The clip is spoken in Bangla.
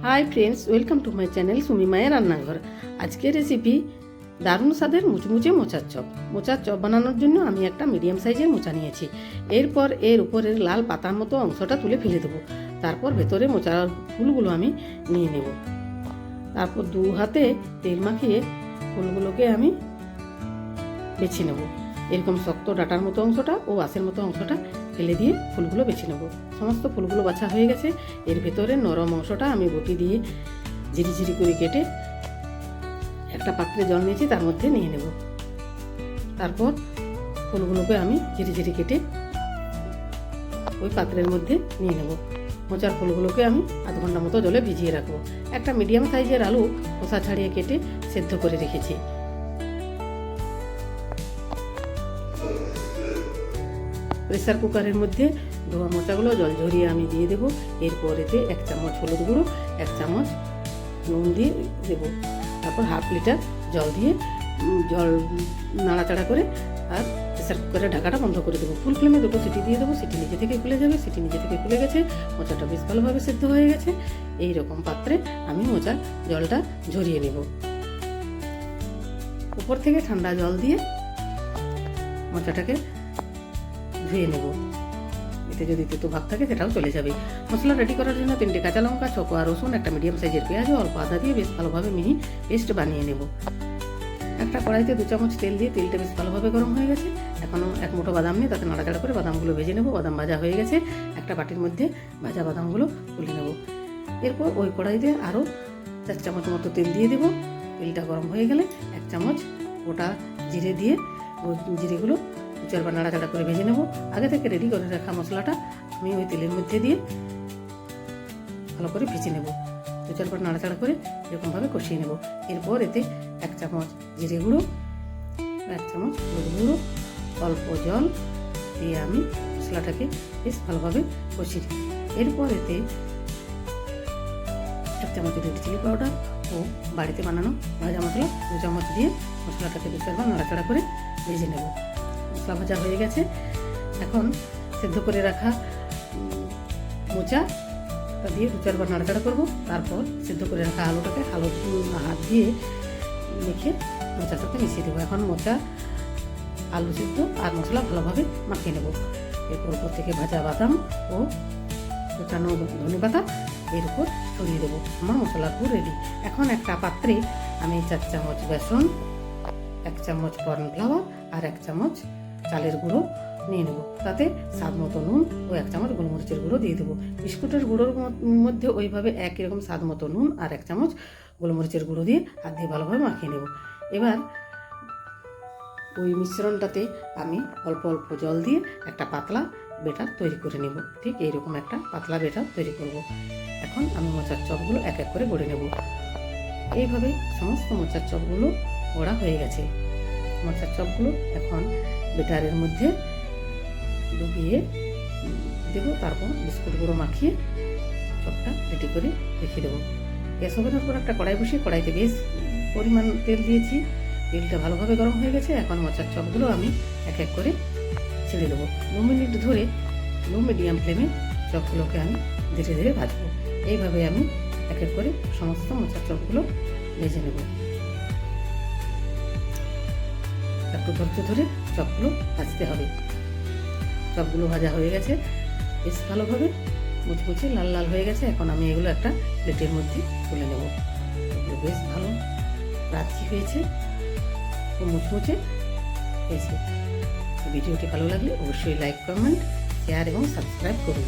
High friends, welcome to my channel Sumi মায়ের রান্নাঘর। আজকের রেসিপি দারুণ স্বাদের মুচমুচে মোচার চপ। মোচার চপ বানানোর জন্য আমি একটা মিডিয়াম সাইজের মোচা নিয়েছি। এরপর এর উপরের লাল পাতার মতো অংশটা তুলে ফেলে দেবো। তারপর ভেতরে মোচার ফুলগুলো আমি নিয়ে নেব। তারপর দু হাতে তেল মাখিয়ে ফুলগুলোকে আমি বেছে নেব। এরকম শক্ত ডাটার মতো অংশটা ও আঁশের মতো অংশটা ফেলে দিয়ে ফুলগুলো বেছে নেব। সমস্ত ফুলগুলো বাছা হয়ে গেছে। এর ভেতরে নরম অংশটা আমি বটি দিয়ে ঝিরিঝিরি করে কেটে একটা পাত্রে জল নিয়েছি, তার মধ্যে নিয়ে নেব। তারপর ফুলগুলোকে আমি ঝিরিঝিরি কেটে ওই পাত্রের মধ্যে নিয়ে নেব। মোচার ফুলগুলোকে আমি আধ ঘন্টা মতো জলে ভিজিয়ে রাখবো। একটা মিডিয়াম সাইজের আলু খোসা ছাড়িয়ে কেটে সেদ্ধ করে রেখেছি। প্রেসার কুকারের মধ্যে ধোয়া মোচাগুলো জল ঝরিয়ে আমি দিয়ে দেবো। এরপর এতে 1 চামচ হলুদ গুঁড়ো, 1 চামচ নুন দিয়ে দেবো। তারপর হাফ লিটার জল দিয়ে জল নাড়াচাড়া করে আর প্রেসার কুকারের ঢাকাটা বন্ধ করে দেবো। ফুল ফ্লেমে 2টো সিটি দিয়ে দেবো। সিটি নিজে থেকে খুলে যাবে। সিটি নিজে থেকে খুলে গেছে, মোচাটা বেশ ভালোভাবে সেদ্ধ হয়ে গেছে। এই রকম পাত্রে আমি মোচার জলটা ঝরিয়ে নেব। উপর থেকে ঠান্ডা জল দিয়ে মোচাটাকে ধুয়ে নেব। এতে যদি তেতো ভাব থাকে সেটাও চলে যাবে। মশলা রেডি করার জন্য 3টে কাঁচা লঙ্কা, 6 কোয়া রসুন, একটা মিডিয়াম সাইজের পেঁয়াজ ও অল্প আদা দিয়ে বেশ ভালোভাবে মিহি পেস্ট বানিয়ে নেব। একটা কড়াইতে 2 চামচ তেল দিয়ে তেলটা বেশ ভালোভাবে গরম হয়ে গেছে। এখনও 1 মুঠো বাদাম নিয়ে তাতে নাড়াচাড়া করে বাদামগুলো ভেজে নেব। বাদাম ভাজা হয়ে গেছে। একটা বাটির মধ্যে ভাজা বাদামগুলো তুলে নেব। এরপর ওই কড়াইতে আরও 4 চামচ মতো তেল দিয়ে দেবো। তেলটা গরম হয়ে গেলে 1 চামচ গোটা জিরে দিয়ে ওই জিরেগুলো 2-4 নাড়াচাড়া করে ভেজে নেব। আগে থেকে রেডি করে রাখা মশলাটা আমি ওই তেলের মধ্যে দিয়ে ভালো করে ভেজে নেব। 2-4 নাড়াচাড়া করে এরকমভাবে কষিয়ে নেব। এরপর এতে 1 চামচ জিরে গুঁড়ো, 1 চামচ হলুদ গুঁড়ো, অল্প জল দিয়ে আমি মশলাটাকে বেশ ভালোভাবে কষিয়ে নেব। এরপর এতে 1 চামচ রেড চিলি পাউডার ও বাড়িতে বানানো ভাজা মশলা 2 চামচ দিয়ে মশলাটাকে 2-4 নাড়াচাড়া করে ভেজে নেব। মশলা ভাজা হয়ে গেছে। এখন সেদ্ধ করে রাখা মোচা দিয়ে 2-4 নাড়াচাড়া করবো। তারপর সেদ্ধ করে রাখা আলুটাকে হাত দিয়ে মেখে মোচার সাথে মিশিয়ে দেবো। এখন মোচা, আলু সিদ্ধ আর মশলা ভালোভাবে মাখিয়ে নেব। এরপর উপর থেকে ভাজা বাদাম ও কুচানো ধনেপাতা এর উপর ছড়িয়ে দেবো। আমার মশলার পুর রেডি। এখন একটা পাত্রে আমি 4 চামচ বেসন, 1 চামচ কর্নফ্লাওয়ার আর 1 চামচ চালের গুঁড়ো নিয়ে নেব। তাতে স্বাদ মতো নুন ও 1 চামচ গোলমরিচের গুঁড়ো দিয়ে দেবো। বিস্কুটের গুঁড়োর মধ্যে ওইভাবে একই রকম স্বাদ মতো নুন আর 1 চামচ গোলমরিচের গুঁড়ো দিয়ে হাত দিয়ে ভালোভাবে মাখিয়ে নেব। এবার ওই মিশ্রণটাতে আমি অল্প অল্প জল দিয়ে একটা পাতলা বেটার তৈরি করে নেব। ঠিক এইরকম একটা পাতলা বেটার তৈরি করব। এখন আমি মোচার চপগুলো এক এক করে গড়ে নেব। এইভাবে সমস্ত মোচার চপগুলো গড়া হয়ে গেছে। মোচার চপগুলো এখন বেটারের মধ্যে ডুবিয়ে দেবো। তারপর বিস্কুট গুঁড়ো মাখিয়ে চপটা রেডি করে রেখে দেবো। গ্যাস ওভেনের উপর একটা কড়াই বসিয়ে কড়াইতে বেশ পরিমাণ তেল দিয়েছি। তেলটা ভালোভাবে গরম হয়ে গেছে। এখন মোচার চপগুলো আমি এক এক করে ছেড়ে দেবো। 2 মিনিট ধরে লো মিডিয়াম ফ্লেমে চপগুলোকে আমি ধীরে ধীরে ভাজবো। এইভাবে আমি এক এক করে সমস্ত মোচার চপগুলো ভেজে নেব। একটু ধৈর্য ধরে চপগুলো ভাজতে হবে। চপগুলো ভাজা হয়ে গেছে বেশ ভালোভাবে, মুচমুচে লাল লাল হয়ে গেছে। এখন আমি এগুলো একটা প্লেটের মধ্যে তুলে নেব। এগুলো বেশ ভালো রাত্রি হয়েছে ও মুচমুচে হয়েছে। ভিডিওটি ভালো লাগলে অবশ্যই লাইক, কমেন্ট, শেয়ার এবং সাবস্ক্রাইব করুন।